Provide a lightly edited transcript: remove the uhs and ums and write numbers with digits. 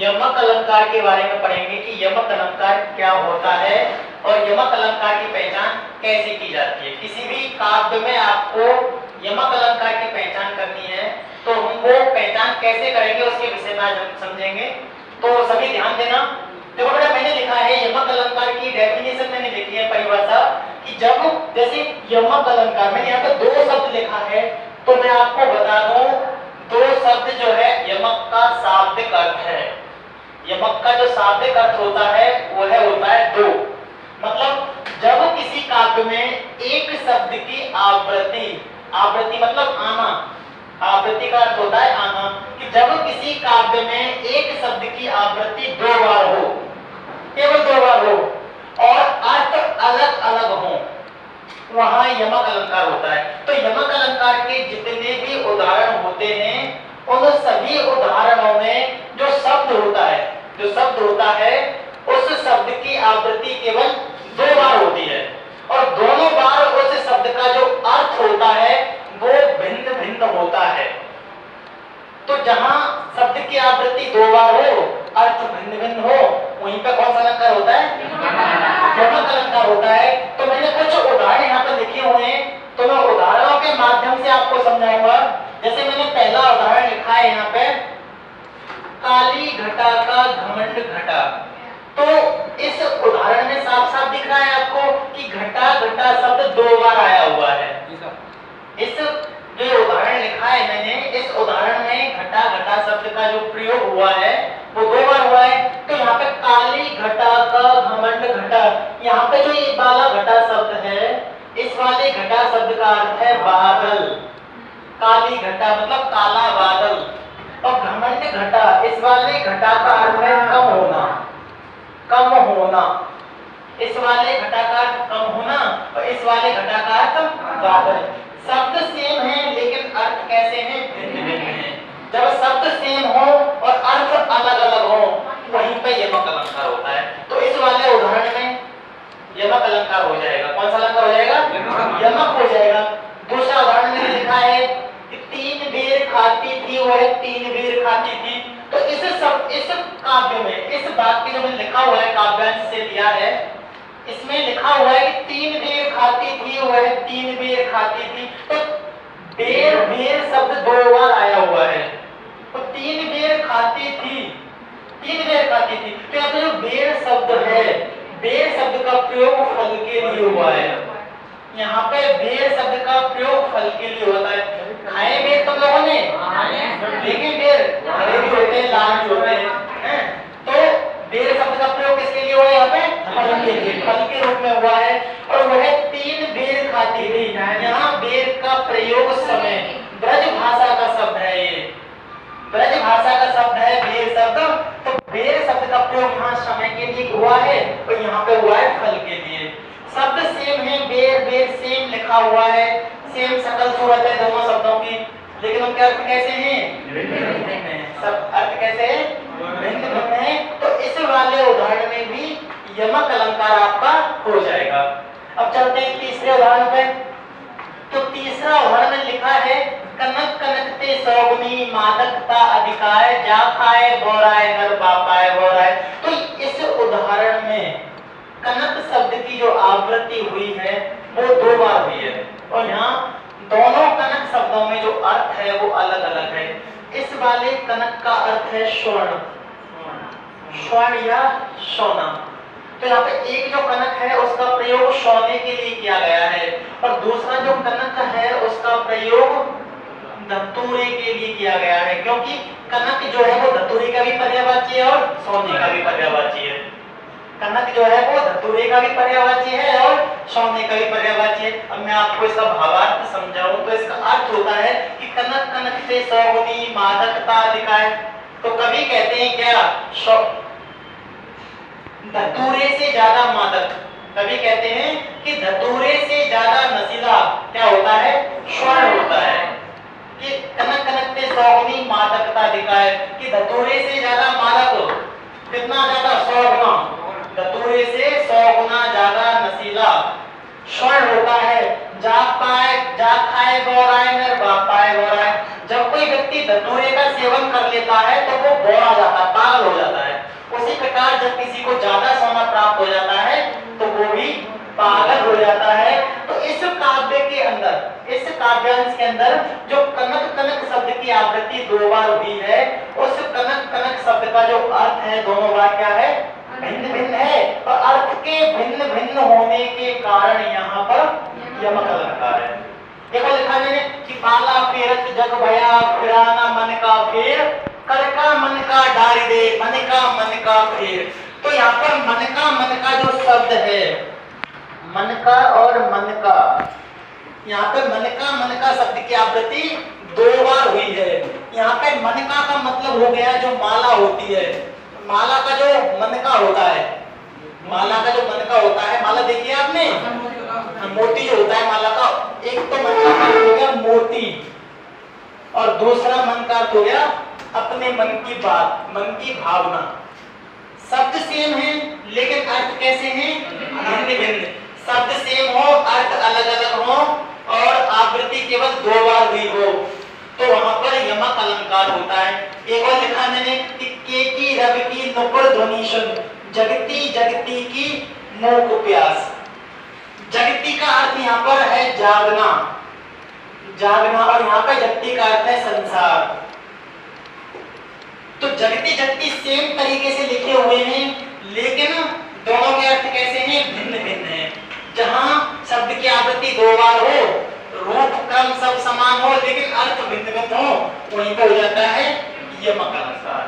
यमक अलंकार के बारे में पढ़ेंगे कि यमक अलंकार क्या होता है और यमक अलंकार की पहचान कैसे की जाती है। किसी भी काव्य में आपको यमक अलंकार की पहचान करनी है तो हम वो पहचान कैसे करेंगे उसके विषय में आज हम समझेंगे। तो सभी ध्यान देना। देखो बेटा, मैंने लिखा है यमक अलंकार की डेफिनेशन मैंने लिखी है, परिभाषा, कि जब जैसे यमक अलंकार मैंने यहाँ पे दो शब्द लिखा है तो मैं आपको बता दूं, दो शब्द जो है यमक का शाब्दिक अर्थ है। यमक का जो शाब्दिक अर्थ होता है वो होता है दो। मतलब जब किसी काव्य में एक शब्द की आवृत्ति, आवृत्ति मतलब आना, आवृत्ति का अर्थ होता है आना, कि जब किसी काव्य में एक शब्द की आवृत्ति दो बार हो, केवल दो बार हो और अर्थ अलग अलग हो, वहां यमक अलंकार होता है। तो यमक अलंकार के जितने भी उदाहरण होते हैं उन सभी उदाहरणों में जो शब्द होता है, जो शब्द होता है उस शब्द की आवृत्ति केवल दो बार होती है और दोनों बार उस शब्द का जो अर्थ होता है वो भिन्न भिन्न होता है। तो जहां शब्द की आवृत्ति दो बार हो, अर्थ भिन्न भिन्न हो, वहीं पे कौन सा अलंकार होता है? यमक अलंकार होता है। तो मैंने कुछ उदाहरण यहाँ पर लिखे हुए हैं तो मैं उदाहरणों के माध्यम से आपको समझाऊंगा। जैसे मैंने पहला उदाहरण लिखा है यहाँ पे, काली घटा का घमंड घटा। तो इस उदाहरण में साफ साफ दिख रहा है आपको कि घटा घटा शब्द दो बार आया हुआ है। इस जो उदाहरण लिखा है मैंने, इस उदाहरण में घटा घटा शब्द का जो प्रयोग हुआ है वो दो बार हुआ है। तो यहाँ पे काली घटा का घमंड घटा, यहाँ पे जो ये वाला घटा शब्द है, इस वाले घटा शब्द का अर्थ है बादल। काली घटा मतलब काला बादल और घमंड घटा, इस वाले घटा का अर्थ है कम होना, कम होना। इस वाले घटा का अर्थ कम होना और इस वाले घटा का अर्थ बादल। शब्द सेम है लेकिन अर्थ कैसे हैं? भिन्न भिन्न हैं। जब शब्द सेम हो और अर्थ अलग अलग हो वहीं पे यमक अलंकार होता है। तो इस वाले उदाहरण में यमक अलंकार हो जाएगा। कौन सा अलंकार हो जाएगा? यमक हो जाएगा। दूसरा उदाहरण में लिखा है कि तीन बेर खाती थी वह तीन बेर खाती थी। तो इस काव्य में, इस वाक्य जो मैंने लिखा हुआ है काव्यांश से लिया है, इसमें लिखा हुआ है कि तीन बेर खाती थी वह तीन बेर खाती थी। तो बेर बेर शब्द दो बार आया हुआ है। तो तीन बेर खाती थी, तीन बेर खाती थी। तो यहाँ पे जो बेर शब्द है, बेर शब्द का प्रयोग फल के लिए हुआ है। यहाँ पे बेर शब्द का प्रयोग फल के लिए होता है। खाए बेर तुम लोगों ने, लेकिन बेर हरे भी होते हैं, लाल भी होते हैं। तो बेर शब्द का प्रयोग किसके लिए हुआ है? यहाँ पे फल के लिए, फल के रूप में हुआ है। और वह तीन बेर खाती थी, यहाँ बेर का प्रयोग समय, ब्रज भाषा का शब्द है, ये ब्रज भाषा का शब्द है बेर शब्द। तो बेर शब्द का प्रयोग यहाँ समय के लिए हुआ है और यहाँ पे हुआ है फल के लिए। शब्द सेम है, बेर बेर सेम लिखा हुआ है, सेम शकल सूरत है दोनों शब्दों की, लेकिन उनके अर्थ कैसे हैं? भिन्न हैं। सब अर्थ कैसे हैं? भिन्न भिन्न है। तो इस वाले उदाहरण में भी यमक अलंकार आपका हो जाएगा। अब चलते हैं तीसरे उदाहरण पे। तो तीसरा उदाहरण में लिखा है, कनक कनकते सौगुनी मादकता अधिकाय जा खाए बोराय नर बापाय बोराय। तो इस उदाहरण में कनक शब्द की जो आवृत्ति हुई है वो दो बार हुई है और यहाँ दोनों कनक शब्दों में जो अर्थ है वो अलग अलग है। इस वाले कनक का अर्थ है स्वर्ण, स्वर्ण या सोना। तो यहाँ पे एक जो कनक है उसका प्रयोग सोने के लिए किया गया है और दूसरा जो कनक है उसका प्रयोग धतूरे के लिए किया गया है, क्योंकि कनक जो है वो धतूरे का भी पर्यायवाची है और सोने का भी पर्यायवाची है। कनक जो है वो धतूरे का भी पर्यायवाची है और सोने का भी पर्यायवाची है। अब मैं आपको इसका भावार्थ समझाऊं तो इसका अर्थ होता है कि कनक कनक से सौगुनी मादकता अधिकाय। तो कभी कहते हैं क्या, धतूरे से ज्यादा मादक, कभी कहते हैं कि धतूरे से ज्यादा नशीला क्या होता है? स्वर्ण होता है। कि कनक कनक से सौगुनी मादकता अधिकाय, कि धतूरे से ज्यादा मादक, कितना ज्यादा? 100 गुना, धतूरे से 100 गुना ज्यादा नशीला स्वर्ण होता है। जा खाए बोराय नर बापाय बोराय। जब कोई व्यक्ति धतूरे का सेवन सेवन कर लेता है तो वो बौरा जाता है, पागल हो जाता है। उसी प्रकार जब किसी को ज्यादा सोना प्राप्त हो जाता है तो वो भी पागल हो जाता है। तो इस काव्य के अंदर, इस काव्यांश के अंदर जो कनक कनक शब्द की आवृत्ति 2 बार हुई है, उस कनक कनक शब्द का जो अर्थ है दोनों बार क्या है, भिन्न भिन्न है। और अर्थ के भिन्न भिन्न होने के कारण यहाँ पर यमक अलंकार है। देखो लिखा मैंने कि बाला फेरत जग भया फिराना मन का फेर, कर का मन का डारी दे मन का फेर। तो यहाँ पर मन का जो शब्द है, मन का और मन का, यहाँ पे मन का शब्द की आवृत्ति 2 बार हुई है। यहाँ पे मन का मतलब हो गया जो माला होती है, माला का जो मन का होता है, माला का जो मन का होता है, माला देखिए आपने, मोती जो होता है माला का, एक तो मन का अर्थ हो गया मोती और दूसरा मन का अर्थ हो गया अपने मन की बात, मन की भावना। शब्द सेम है लेकिन अर्थ कैसे हैं, भिन्न भिन्न। शब्द सेम हो, अर्थ अलग अलग हो और आवृत्ति केवल 2 बार हुई हो तो वहां पर यमक अलंकार होता है। एक और लिखा मैंने कि के की रवि की नुपुर ध्वनि सुन, जगती जगती की मूक प्यास। जगती का अर्थ यहाँ पर है जागना, जागना, और यहाँ पर जगती का अर्थ है संसार। तो जगती जगती सेम तरीके से लिखे हुए हैं लेकिन दोनों के अर्थ कैसे हैं, भिन्न भिन्न हैं। जहां शब्द की आवृत्ति 2 बार हो, रूप क्रम सब समान हो लेकिन अर्थ भिन्न भिन्न हो, वहीं पर हो जाता है यमक अलंकार।